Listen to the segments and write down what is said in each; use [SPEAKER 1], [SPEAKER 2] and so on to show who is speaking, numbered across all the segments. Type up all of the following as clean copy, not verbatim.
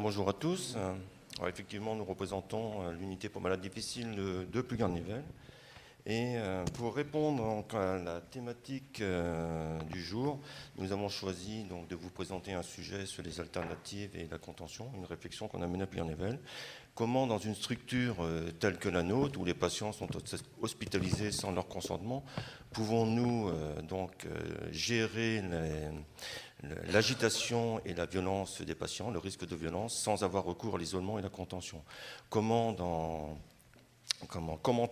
[SPEAKER 1] bonjour à tous. Alors, effectivement, nous représentons l'unité pour malades difficiles de Plouguer-Nivelle. Et pour répondre donc à la thématique du jour, nous avons choisi donc, de vous présenter un sujet sur les alternatives et la contention, une réflexion qu'on a menée à Plouguer-Nivelle. Comment, dans une structure telle que la nôtre, où les patients sont hospitalisés sans leur consentement, pouvons-nous gérer l'agitation et la violence des patients, le risque de violence, sans avoir recours à l'isolement et la contention? Comment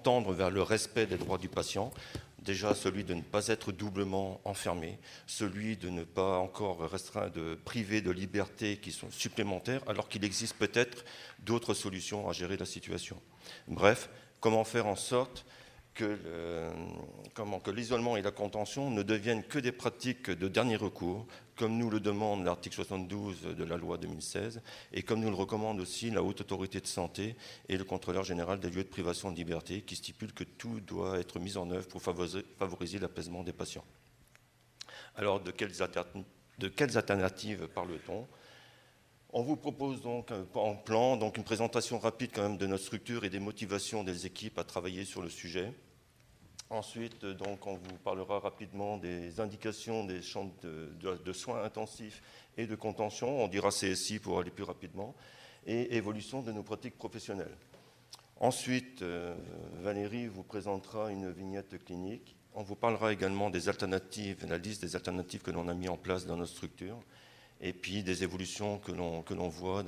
[SPEAKER 1] tendre vers le respect des droits du patient? Déjà, celui de ne pas être doublement enfermé, celui de ne pas encore restreindre, de priver de libertés qui sont supplémentaires, alors qu'il existe peut-être d'autres solutions à gérer la situation. Bref, comment faire en sorte que l'isolement et la contention ne deviennent que des pratiques de dernier recours, comme nous le demande l'article 72 de la loi 2016, et comme nous le recommande aussi la Haute Autorité de Santé et le Contrôleur général des lieux de privation de liberté, qui stipule que tout doit être mis en œuvre pour favoriser l'apaisement des patients. Alors, de quelles alternatives parle-t-on? On vous propose donc en plan une présentation rapide quand même de notre structure et des motivations des équipes à travailler sur le sujet. Ensuite, donc, on vous parlera rapidement des indications des champs de soins intensifs et de contention. On dira CSI pour aller plus rapidement. Et évolution de nos pratiques professionnelles. Ensuite, Valérie vous présentera une vignette clinique. On vous parlera également des alternatives, la liste des alternatives que l'on a mis en place dans notre structure, et puis des évolutions que l'on voit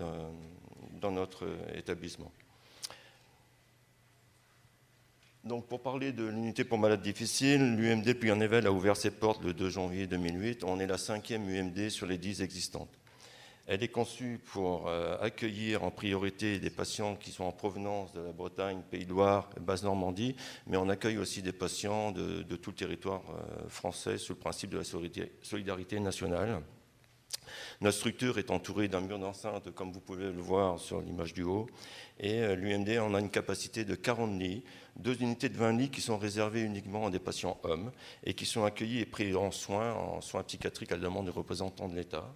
[SPEAKER 1] dans notre établissement. Donc, pour parler de l'unité pour malades difficiles, l'UMD Plouguer-Nivelle a ouvert ses portes le 2 janvier 2008. On est la 5e UMD sur les 10 existantes. Elle est conçue pour accueillir en priorité des patients qui sont en provenance de la Bretagne, Pays de Loire, Basse-Normandie, mais on accueille aussi des patients de tout le territoire français sous le principe de la solidarité nationale. Notre structure est entourée d'un mur d'enceinte, comme vous pouvez le voir sur l'image du haut, et l'UMD en a une capacité de 40 lits, 2 unités de 20 lits qui sont réservées uniquement à des patients hommes et qui sont accueillis et pris en soins psychiatriques à la demande des représentants de l'État.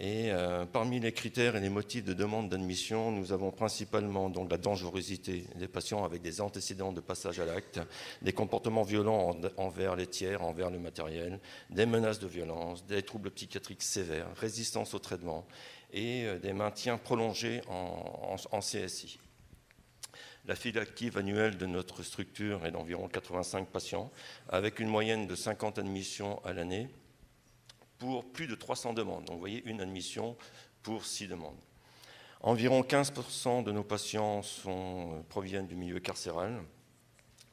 [SPEAKER 1] Et parmi les critères et les motifs de demande d'admission, nous avons principalement donc la dangerosité des patients avec des antécédents de passage à l'acte, des comportements violents envers les tiers, envers le matériel, des menaces de violence, des troubles psychiatriques sévères, résistance au traitement et des maintiens prolongés en CSI. La file active annuelle de notre structure est d'environ 85 patients, avec une moyenne de 50 admissions à l'année, pour plus de 300 demandes. Donc, vous voyez, une admission pour 6 demandes. Environ 15% de nos patients proviennent du milieu carcéral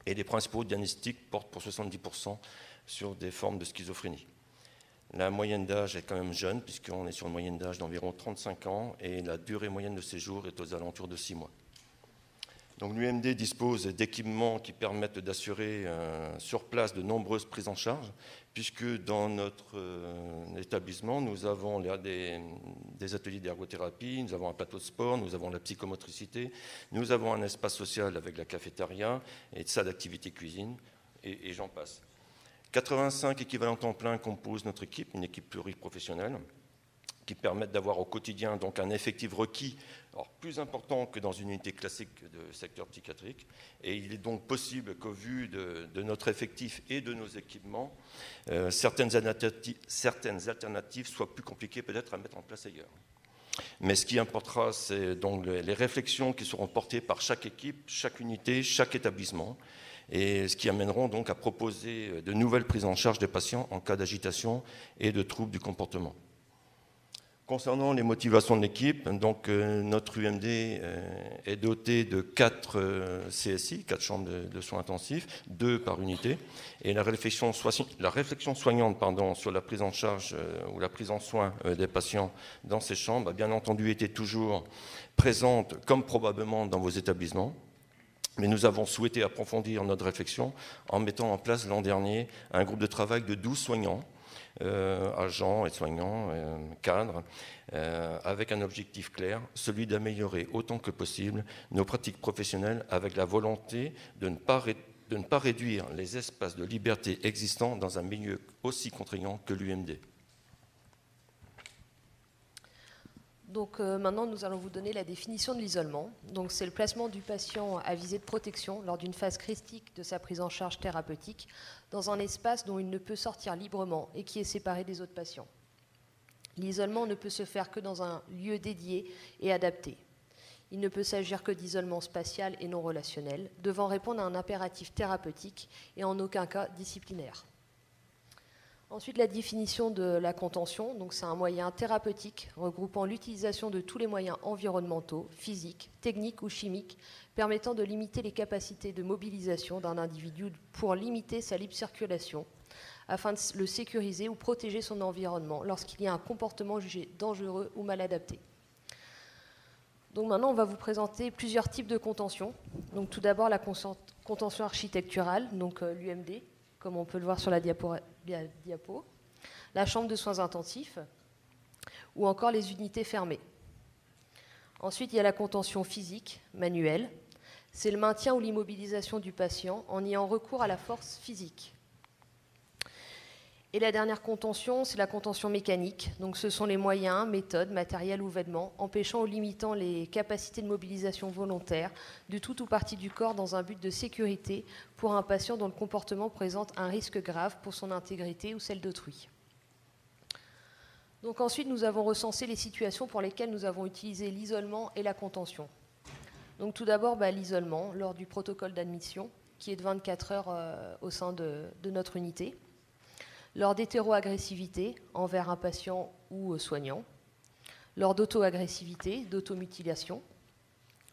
[SPEAKER 1] et les principaux diagnostics portent pour 70% sur des formes de schizophrénie. La moyenne d'âge est quand même jeune, puisqu'on est sur une moyenne d'âge d'environ 35 ans et la durée moyenne de séjour est aux alentours de 6 mois. Donc, l'UMD dispose d'équipements qui permettent d'assurer sur place de nombreuses prises en charge, puisque dans notre établissement, nous avons des ateliers d'ergothérapie, nous avons un plateau de sport, nous avons la psychomotricité, nous avons un espace social avec la cafétéria et de salle d'activité cuisine, et j'en passe. 85 équivalents temps plein composent notre équipe, une équipe pluriprofessionnelle, qui permettent d'avoir au quotidien donc un effectif requis plus important que dans une unité classique de secteur psychiatrique. Et il est donc possible qu'au vu de notre effectif et de nos équipements, certaines alternatives soient plus compliquées peut-être à mettre en place ailleurs. Mais ce qui importera, c'est donc les réflexions qui seront portées par chaque équipe, chaque unité, chaque établissement, et ce qui amèneront donc à proposer de nouvelles prises en charge des patients en cas d'agitation et de troubles du comportement. Concernant les motivations de l'équipe, donc notre UMD est doté de 4 CSI, 4 chambres de soins intensifs, 2 par unité, et la réflexion soignante sur la prise en charge ou la prise en soin des patients dans ces chambres a bien entendu été toujours présente, comme probablement dans vos établissements. Mais nous avons souhaité approfondir notre réflexion en mettant en place l'an dernier un groupe de travail de 12 soignants, agents, aides-soignants, cadres, avec un objectif clair, celui d'améliorer autant que possible nos pratiques professionnelles avec la volonté de ne pas réduire les espaces de liberté existants dans un milieu aussi contraignant que l'UMD.
[SPEAKER 2] Donc maintenant, nous allons vous donner la définition de l'isolement. Donc c'est le placement du patient à visée de protection lors d'une phase critique de sa prise en charge thérapeutique dans un espace dont il ne peut sortir librement et qui est séparé des autres patients. L'isolement ne peut se faire que dans un lieu dédié et adapté. Il ne peut s'agir que d'isolement spatial et non relationnel, devant répondre à un impératif thérapeutique et en aucun cas disciplinaire. Ensuite, la définition de la contention, donc c'est un moyen thérapeutique regroupant l'utilisation de tous les moyens environnementaux, physiques, techniques ou chimiques, permettant de limiter les capacités de mobilisation d'un individu pour limiter sa libre circulation, afin de le sécuriser ou protéger son environnement lorsqu'il y a un comportement jugé dangereux ou mal adapté. Donc maintenant, on va vous présenter plusieurs types de contention. Donc tout d'abord, la contention architecturale, donc l'UMD, comme on peut le voir sur la diapo, la chambre de soins intensifs, ou encore les unités fermées. Ensuite, il y a la contention physique, manuelle. C'est le maintien ou l'immobilisation du patient en ayant recours à la force physique. Et la dernière contention, c'est la contention mécanique. Donc ce sont les moyens, méthodes, matériels ou vêtements, empêchant ou limitant les capacités de mobilisation volontaire de tout ou partie du corps dans un but de sécurité pour un patient dont le comportement présente un risque grave pour son intégrité ou celle d'autrui. Donc ensuite, nous avons recensé les situations pour lesquelles nous avons utilisé l'isolement et la contention. Donc tout d'abord, l'isolement lors du protocole d'admission, qui est de 24 heures au sein de notre unité. Lors d'hétéroagressivité envers un patient ou soignant, lors d'auto-agressivité, d'automutilation,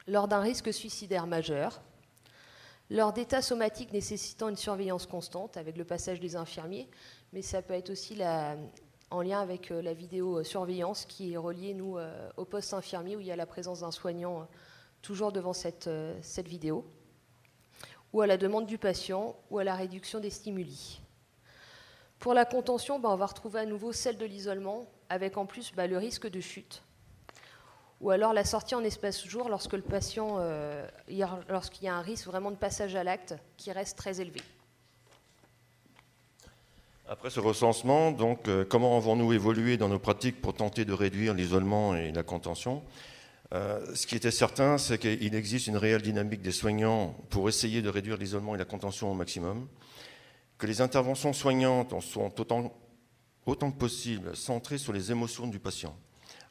[SPEAKER 2] lors d'un risque suicidaire majeur, lors d'états somatiques nécessitant une surveillance constante avec le passage des infirmiers, mais ça peut être aussi en lien avec la vidéosurveillance qui est reliée, nous, au poste infirmier où il y a la présence d'un soignant toujours devant cette vidéo, ou à la demande du patient ou à la réduction des stimuli. Pour la contention, on va retrouver à nouveau celle de l'isolement, avec en plus le risque de chute, ou alors la sortie en espace jour lorsque le patient, lorsqu'il y a un risque vraiment de passage à l'acte qui reste très élevé.
[SPEAKER 1] Après ce recensement, donc, comment avons-nous évolué dans nos pratiques pour tenter de réduire l'isolement et la contention ? Ce qui était certain, c'est qu'il existe une réelle dynamique des soignants pour essayer de réduire l'isolement et la contention au maximum, que les interventions soignantes sont autant que possible centrées sur les émotions du patient.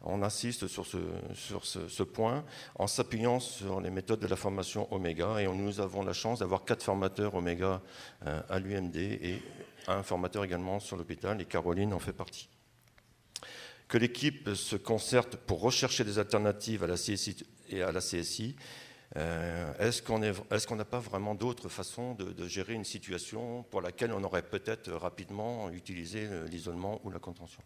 [SPEAKER 1] On insiste sur ce point en s'appuyant sur les méthodes de la formation Oméga, et nous avons la chance d'avoir 4 formateurs Oméga à l'UMD et un formateur également sur l'hôpital, et Caroline en fait partie. Que l'équipe se concerte pour rechercher des alternatives à la CSI et à la CSI. Est-ce qu'on n'a pas vraiment d'autres façons de gérer une situation pour laquelle on aurait peut-être rapidement utilisé l'isolement ou la contention ?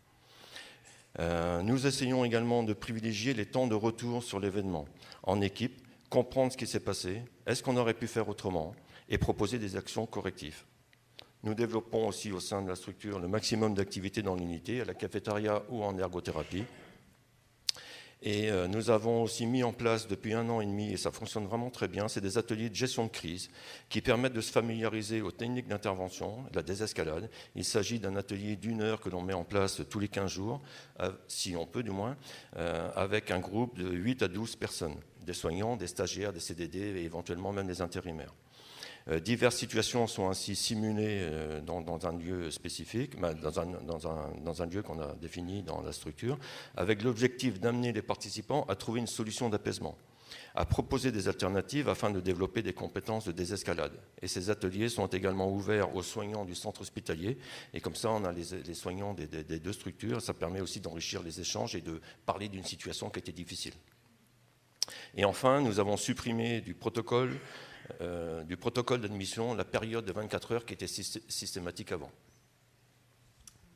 [SPEAKER 1] Nous essayons également de privilégier les temps de retour sur l'événement en équipe, comprendre ce qui s'est passé, est-ce qu'on aurait pu faire autrement, et proposer des actions correctives. Nous développons aussi au sein de la structure le maximum d'activités dans l'unité, à la cafétéria ou en ergothérapie. Et nous avons aussi mis en place depuis 1 an et demi, et ça fonctionne vraiment très bien, c'est des ateliers de gestion de crise qui permettent de se familiariser aux techniques d'intervention, de la désescalade. Il s'agit d'un atelier d'1 heure que l'on met en place tous les 15 jours, si on peut du moins, avec un groupe de 8 à 12 personnes, des soignants, des stagiaires, des CDD et éventuellement même des intérimaires. Diverses situations sont ainsi simulées dans un lieu spécifique, dans un lieu qu'on a défini dans la structure, avec l'objectif d'amener les participants à trouver une solution d'apaisement, à proposer des alternatives afin de développer des compétences de désescalade. Et ces ateliers sont également ouverts aux soignants du centre hospitalier, et comme ça on a les soignants des 2 structures, ça permet aussi d'enrichir les échanges et de parler d'une situation qui était difficile. Et enfin, nous avons supprimé du protocole d'admission la période de 24 heures qui était systématique avant.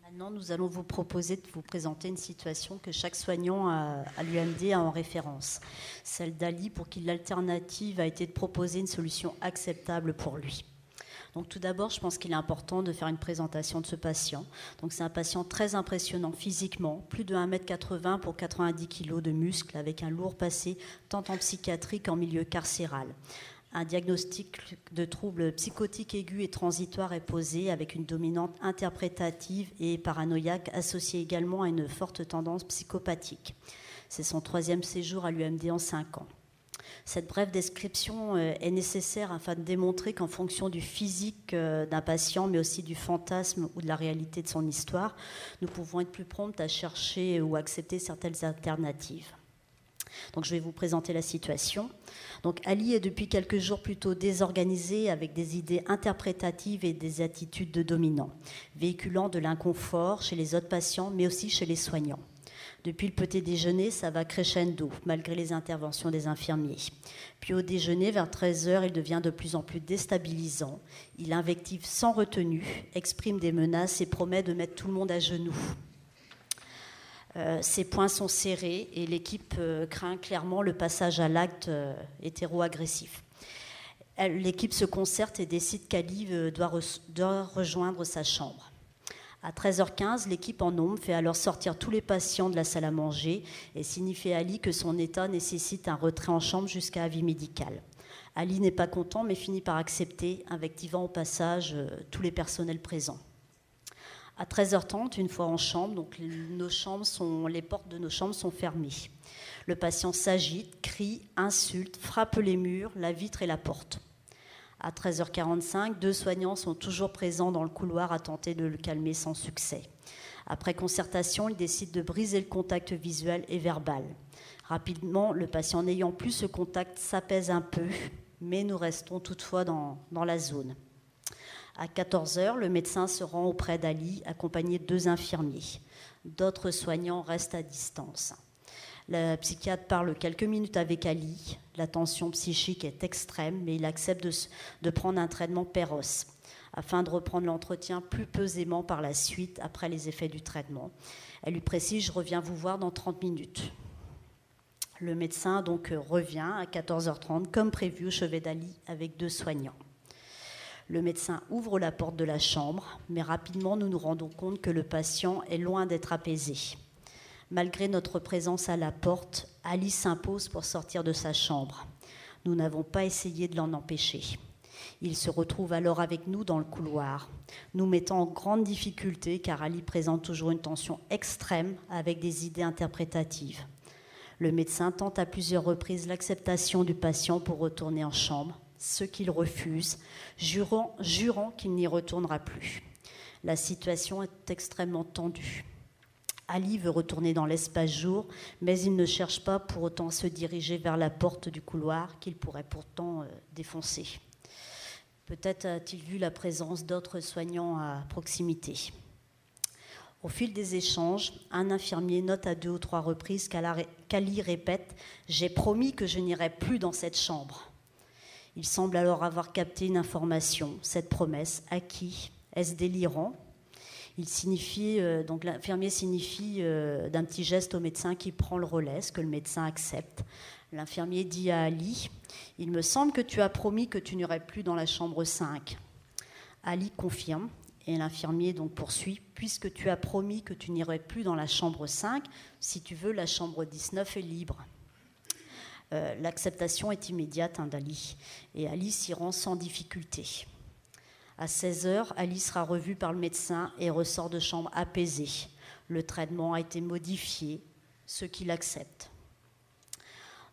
[SPEAKER 3] Maintenant, nous allons vous proposer de vous présenter une situation que chaque soignant à l'UMD a en référence. Celle d'Ali, pour qui l'alternative a été de proposer une solution acceptable pour lui. Donc tout d'abord, je pense qu'il est important de faire une présentation de ce patient. Donc c'est un patient très impressionnant physiquement, plus de 1,80 m pour 90 kg de muscles, avec un lourd passé tant en psychiatrie qu'en milieu carcéral. Un diagnostic de troubles psychotiques aigus et transitoires est posé avec une dominante interprétative et paranoïaque associée également à une forte tendance psychopathique. C'est son 3e séjour à l'UMD en 5 ans. Cette brève description est nécessaire afin de démontrer qu'en fonction du physique d'un patient, mais aussi du fantasme ou de la réalité de son histoire, nous pouvons être plus promptes à chercher ou accepter certaines alternatives. Donc, je vais vous présenter la situation. Donc, Ali est depuis quelques jours plutôt désorganisé avec des idées interprétatives et des attitudes de dominant, véhiculant de l'inconfort chez les autres patients, mais aussi chez les soignants. Depuis le petit déjeuner, ça va crescendo, malgré les interventions des infirmiers. Puis au déjeuner, vers 13h, il devient de plus en plus déstabilisant. Il invective sans retenue, exprime des menaces et promet de mettre tout le monde à genoux. Ses poings sont serrés et l'équipe craint clairement le passage à l'acte hétéro-agressif. L'équipe se concerte et décide qu'Ali doit rejoindre sa chambre. À 13h15, l'équipe en nombre fait alors sortir tous les patients de la salle à manger et signifie à Ali que son état nécessite un retrait en chambre jusqu'à avis médical. Ali n'est pas content mais finit par accepter, invectivant au passage tous les personnels présents. À 13h30, une fois en chambre, donc les portes de nos chambres sont fermées. Le patient s'agite, crie, insulte, frappe les murs, la vitre et la porte. À 13h45, 2 soignants sont toujours présents dans le couloir à tenter de le calmer sans succès. Après concertation, ils décident de briser le contact visuel et verbal. Rapidement, le patient n'ayant plus ce contact s'apaise un peu, mais nous restons toutefois dans la zone. À 14h, le médecin se rend auprès d'Ali, accompagné de 2 infirmiers. D'autres soignants restent à distance. Le psychiatre parle quelques minutes avec Ali. La tension psychique est extrême, mais il accepte de prendre un traitement Péros, afin de reprendre l'entretien plus posément par la suite, après les effets du traitement. Elle lui précise « Je reviens vous voir dans 30 minutes ». Le médecin donc revient à 14h30, comme prévu, au chevet d'Ali, avec 2 soignants. Le médecin ouvre la porte de la chambre, mais rapidement nous nous rendons compte que le patient est loin d'être apaisé. Malgré notre présence à la porte, Ali s'impose pour sortir de sa chambre. Nous n'avons pas essayé de l'en empêcher. Il se retrouve alors avec nous dans le couloir, nous mettant en grande difficulté car Ali présente toujours une tension extrême avec des idées interprétatives. Le médecin tente à plusieurs reprises l'acceptation du patient pour retourner en chambre, ce qu'il refuse, jurant qu'il n'y retournera plus. La situation est extrêmement tendue. Ali veut retourner dans l'espace jour, mais il ne cherche pas pour autant à se diriger vers la porte du couloir qu'il pourrait pourtant défoncer. Peut-être a-t-il vu la présence d'autres soignants à proximité. Au fil des échanges, un infirmier note à 2 ou 3 reprises qu'Ali répète « J'ai promis que je n'irai plus dans cette chambre ». Il semble alors avoir capté une information, cette promesse, à qui? Est-ce délirant? Donc l'infirmier signifie d'un petit geste au médecin qui prend le relais, ce que le médecin accepte. L'infirmier dit à Ali « Il me semble que tu as promis que tu n'irais plus dans la chambre 5 ». Ali confirme et l'infirmier donc poursuit « Puisque tu as promis que tu n'irais plus dans la chambre 5, si tu veux, la chambre 19 est libre ». L'acceptation est immédiate d'Ali et Ali s'y rend sans difficulté. À 16h, Ali sera revu par le médecin et ressort de chambre apaisé. Le traitement a été modifié, ce qu'il accepte.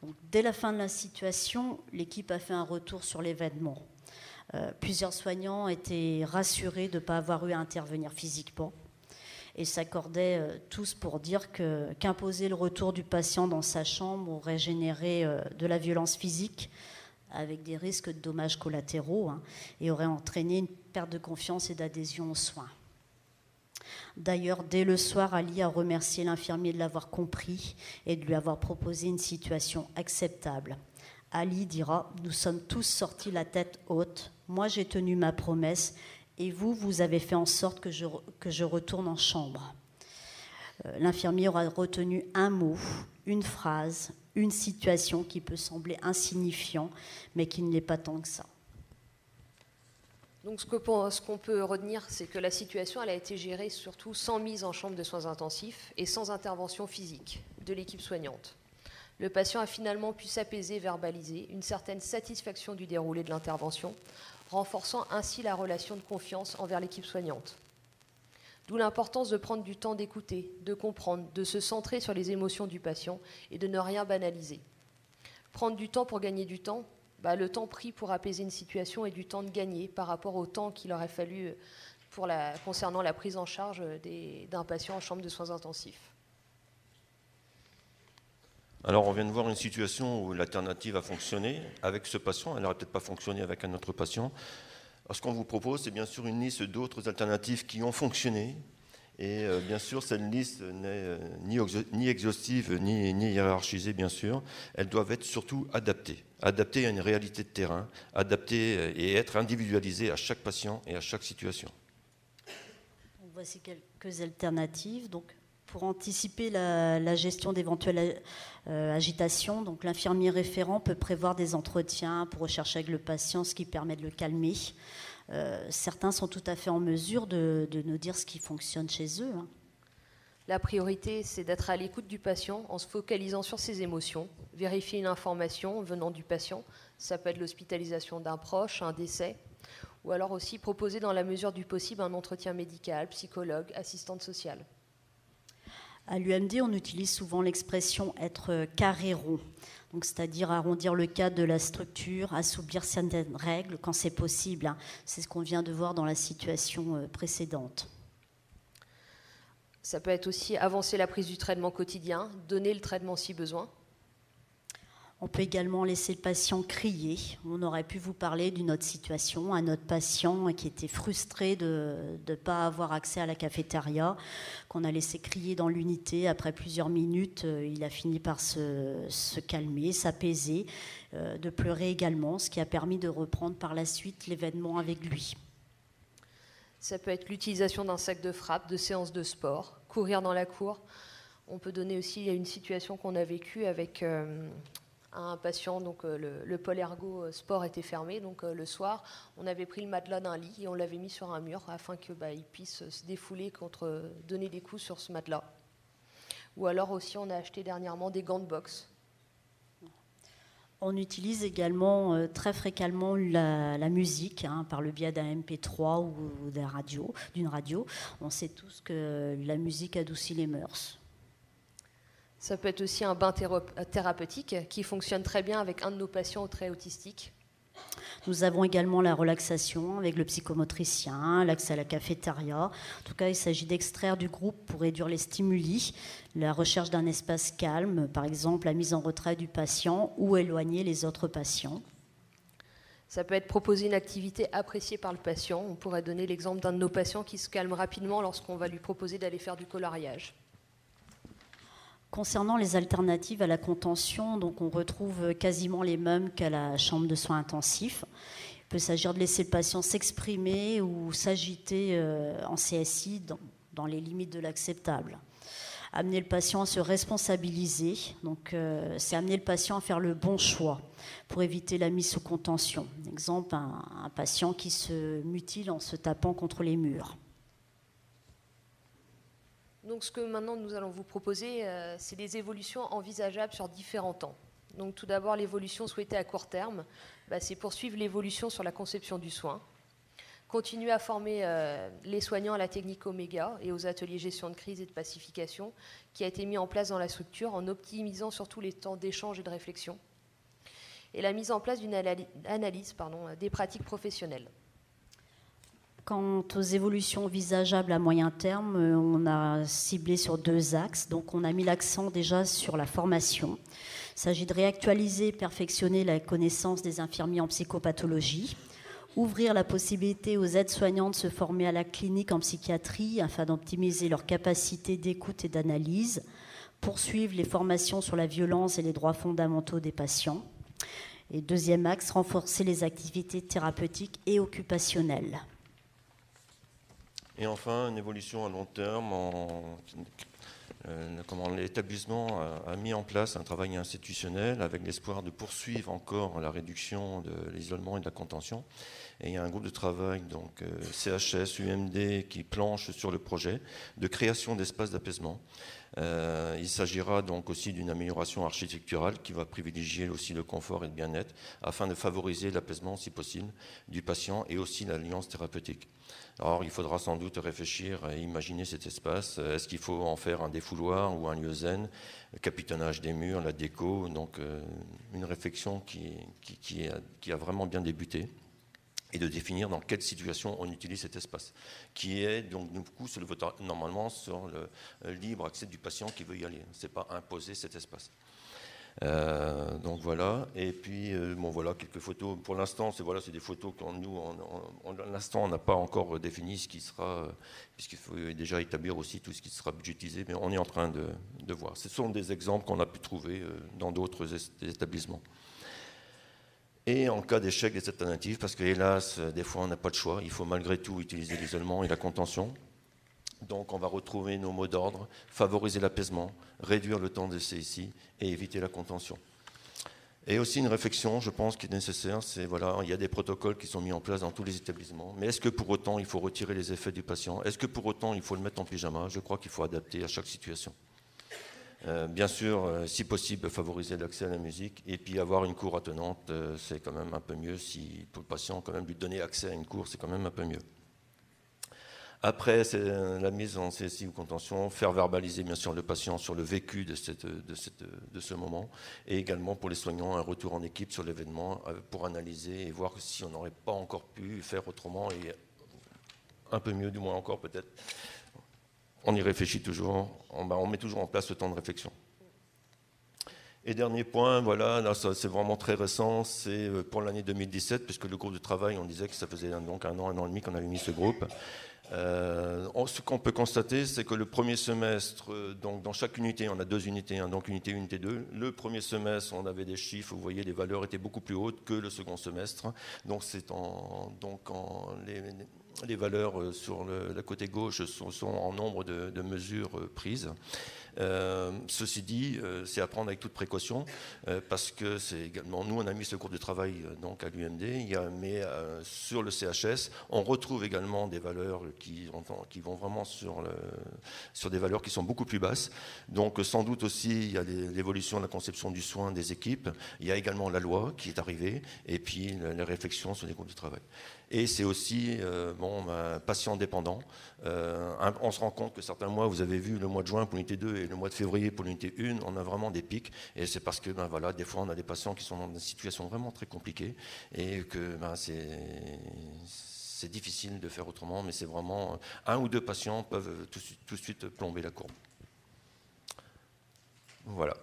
[SPEAKER 3] Donc, dès la fin de la situation, l'équipe a fait un retour sur l'événement. Plusieurs soignants étaient rassurés de ne pas avoir eu à intervenir physiquement et s'accordaient tous pour dire qu'imposer le retour du patient dans sa chambre aurait généré de la violence physique avec des risques de dommages collatéraux et aurait entraîné une perte de confiance et d'adhésion aux soins. D'ailleurs, dès le soir, Ali a remercié l'infirmier de l'avoir compris et de lui avoir proposé une situation acceptable. Ali dira « Nous sommes tous sortis la tête haute, moi j'ai tenu ma promesse, et vous avez fait en sorte que je retourne en chambre. » L'infirmier aura retenu un mot, une phrase, une situation qui peut sembler insignifiant, mais qui ne l'est pas tant que ça.
[SPEAKER 2] Donc ce qu'on peut retenir, c'est que la situation elle a été gérée surtout sans mise en chambre de soins intensifs et sans intervention physique de l'équipe soignante. Le patient a finalement pu s'apaiser, verbaliser une certaine satisfaction du déroulé de l'intervention, renforçant ainsi la relation de confiance envers l'équipe soignante. D'où l'importance de prendre du temps d'écouter, de comprendre, de se centrer sur les émotions du patient et de ne rien banaliser. Prendre du temps pour gagner du temps, le temps pris pour apaiser une situation est du temps de gagner par rapport au temps qu'il aurait fallu concernant la prise en charge d'un patient en chambre de soins intensifs.
[SPEAKER 1] Alors on vient de voir une situation où l'alternative a fonctionné avec ce patient, elle n'aurait peut-être pas fonctionné avec un autre patient. Alors, ce qu'on vous propose, c'est bien sûr une liste d'autres alternatives qui ont fonctionné. Et bien sûr, cette liste n'est ni exhaustive ni hiérarchisée, bien sûr. Elles doivent être surtout adaptées à une réalité de terrain, adaptées et être individualisées à chaque patient et à chaque situation.
[SPEAKER 3] Donc, voici quelques alternatives. Donc, pour anticiper la gestion d'éventuelles agitations, donc l'infirmier référent peut prévoir des entretiens pour rechercher avec le patient, ce qui permet de le calmer. Certains sont tout à fait en mesure de nous dire ce qui fonctionne chez eux.
[SPEAKER 2] La priorité, c'est d'être à l'écoute du patient en se focalisant sur ses émotions, vérifier une information venant du patient, ça peut être l'hospitalisation d'un proche, un décès, ou alors aussi proposer dans la mesure du possible un entretien médical, psychologue, assistante sociale.
[SPEAKER 3] À l'UMD, on utilise souvent l'expression être carré rond, donc c'est-à-dire arrondir le cadre de la structure, assouplir certaines règles quand c'est possible. C'est ce qu'on vient de voir dans la situation précédente.
[SPEAKER 2] Ça peut être aussi avancer la prise du traitement quotidien, donner le traitement si besoin.
[SPEAKER 3] On peut également laisser le patient crier. On aurait pu vous parler d'une autre situation, un autre patient qui était frustré de ne pas avoir accès à la cafétéria, qu'on a laissé crier dans l'unité. Après plusieurs minutes, il a fini par se calmer, s'apaiser, de pleurer également, ce qui a permis de reprendre par la suite l'événement avec lui.
[SPEAKER 2] Ça peut être l'utilisation d'un sac de frappe, de séances de sport, courir dans la cour. On peut donner aussi une situation qu'on a vécue avec un patient, donc le pôle ergo sport était fermé, donc le soir, on avait pris le matelas d'un lit et on l'avait mis sur un mur afin qu'il puisse se défouler donner des coups sur ce matelas. Ou alors aussi, on a acheté dernièrement des gants de boxe.
[SPEAKER 3] On utilise également très fréquemment la musique par le biais d'un MP3 ou d'une radio. On sait tous que la musique adoucit les mœurs.
[SPEAKER 2] Ça peut être aussi un bain thérapeutique qui fonctionne très bien avec un de nos patients très autistiques.
[SPEAKER 3] Nous avons également la relaxation avec le psychomotricien, l'accès à la cafétéria. En tout cas, il s'agit d'extraire du groupe pour réduire les stimuli, la recherche d'un espace calme, par exemple la mise en retrait du patient ou éloigner les autres patients.
[SPEAKER 2] Ça peut être proposer une activité appréciée par le patient. On pourrait donner l'exemple d'un de nos patients qui se calme rapidement lorsqu'on va lui proposer d'aller faire du coloriage.
[SPEAKER 3] Concernant les alternatives à la contention, donc on retrouve quasiment les mêmes qu'à la chambre de soins intensifs. Il peut s'agir de laisser le patient s'exprimer ou s'agiter en CSI dans les limites de l'acceptable. Amener le patient à se responsabiliser, donc c'est amener le patient à faire le bon choix pour éviter la mise sous contention. Exemple, un patient qui se mutile en se tapant contre les murs.
[SPEAKER 2] Donc ce que maintenant nous allons vous proposer, c'est des évolutions envisageables sur différents temps. Donc tout d'abord, l'évolution souhaitée à court terme, c'est poursuivre l'évolution sur la conception du soin, continuer à former les soignants à la technique Oméga et aux ateliers gestion de crise et de pacification qui a été mis en place dans la structure en optimisant surtout les temps d'échange et de réflexion, et la mise en place d'une analyse des pratiques professionnelles.
[SPEAKER 3] Quant aux évolutions envisageables à moyen terme, on a ciblé sur 2 axes. Donc on a mis l'accent déjà sur la formation. Il s'agit de réactualiser et perfectionner la connaissance des infirmiers en psychopathologie, ouvrir la possibilité aux aides-soignants de se former à la clinique en psychiatrie afin d'optimiser leur capacité d'écoute et d'analyse, poursuivre les formations sur la violence et les droits fondamentaux des patients. Et 2e axe, renforcer les activités thérapeutiques et occupationnelles.
[SPEAKER 1] Et enfin, une évolution à long terme, l'établissement a mis en place un travail institutionnel avec l'espoir de poursuivre encore la réduction de l'isolement et de la contention. Et il y a un groupe de travail, donc CHS, UMD, qui planche sur le projet de création d'espaces d'apaisement Il s'agira donc aussi d'une amélioration architecturale qui va privilégier aussi le confort et le bien-être afin de favoriser l'apaisement, si possible, du patient et aussi l'alliance thérapeutique. Alors, il faudra sans doute réfléchir et imaginer cet espace. Est-ce qu'il faut en faire un défouloir ou un lieu zen, le capitonnage des murs, la déco, donc une réflexion qui a vraiment bien débuté, et de définir dans quelle situation on utilise cet espace, qui est donc du coup normalement sur le libre accès du patient qui veut y aller. Ce n'est pas imposer cet espace. Donc voilà, et puis bon voilà quelques photos. Pour l'instant, c'est des photos qu'on nous, à l'instant, on n'a pas encore défini ce qui sera, puisqu'il faut déjà établir aussi tout ce qui sera budgétisé, mais on est en train de voir. Ce sont des exemples qu'on a pu trouver dans d'autres établissements. Et en cas d'échec des alternatives, parce que hélas, des fois on n'a pas de choix, il faut malgré tout utiliser l'isolement et la contention. Donc on va retrouver nos mots d'ordre, favoriser l'apaisement, réduire le temps d'essai ici et éviter la contention. Et aussi une réflexion, je pense, qui est nécessaire, c'est voilà, il y a des protocoles qui sont mis en place dans tous les établissements, mais est-ce que pour autant il faut retirer les effets du patient? Est-ce que pour autant il faut le mettre en pyjama? Je crois qu'il faut adapter à chaque situation. Bien sûr, si possible, favoriser l'accès à la musique et puis avoir une cour attenante, c'est quand même un peu mieux. Si pour le patient, quand même lui donner accès à une cour, c'est quand même un peu mieux. Après, c'est la mise en CSI ou contention, faire verbaliser bien sûr le patient sur le vécu de ce moment, et également pour les soignants un retour en équipe sur l'événement pour analyser et voir si on n'aurait pas encore pu faire autrement et un peu mieux, du moins encore peut-être. On y réfléchit toujours, on met toujours en place le temps de réflexion. Et dernier point, voilà, là c'est vraiment très récent, c'est pour l'année 2017, puisque le groupe de travail, on disait que ça faisait donc un an et demi qu'on avait mis ce groupe. Ce qu'on peut constater, c'est que le premier semestre, donc dans chaque unité, on a 2 unités, donc unité 1, unité 2. Le premier semestre, on avait des chiffres, vous voyez, les valeurs étaient beaucoup plus hautes que le second semestre. Donc les valeurs sur le côté gauche sont en nombre de mesures prises. Ceci dit, c'est à prendre avec toute précaution parce que c'est également, nous on a mis ce groupe de travail donc à l'UMD, mais sur le CHS, on retrouve également des valeurs qui vont vraiment sur des valeurs qui sont beaucoup plus basses. Donc sans doute aussi il y a l'évolution de la conception du soin des équipes, il y a également la loi qui est arrivée et puis les réflexions sur les groupes de travail. Et c'est aussi patient dépendant. On se rend compte que certains mois, vous avez vu le mois de juin pour l'unité 2 et le mois de février pour l'unité 1, on a vraiment des pics. Et c'est parce que voilà, des fois, on a des patients qui sont dans des situations vraiment très compliquées et que c'est difficile de faire autrement, mais c'est vraiment 1 ou 2 patients peuvent tout de suite plomber la courbe. Voilà.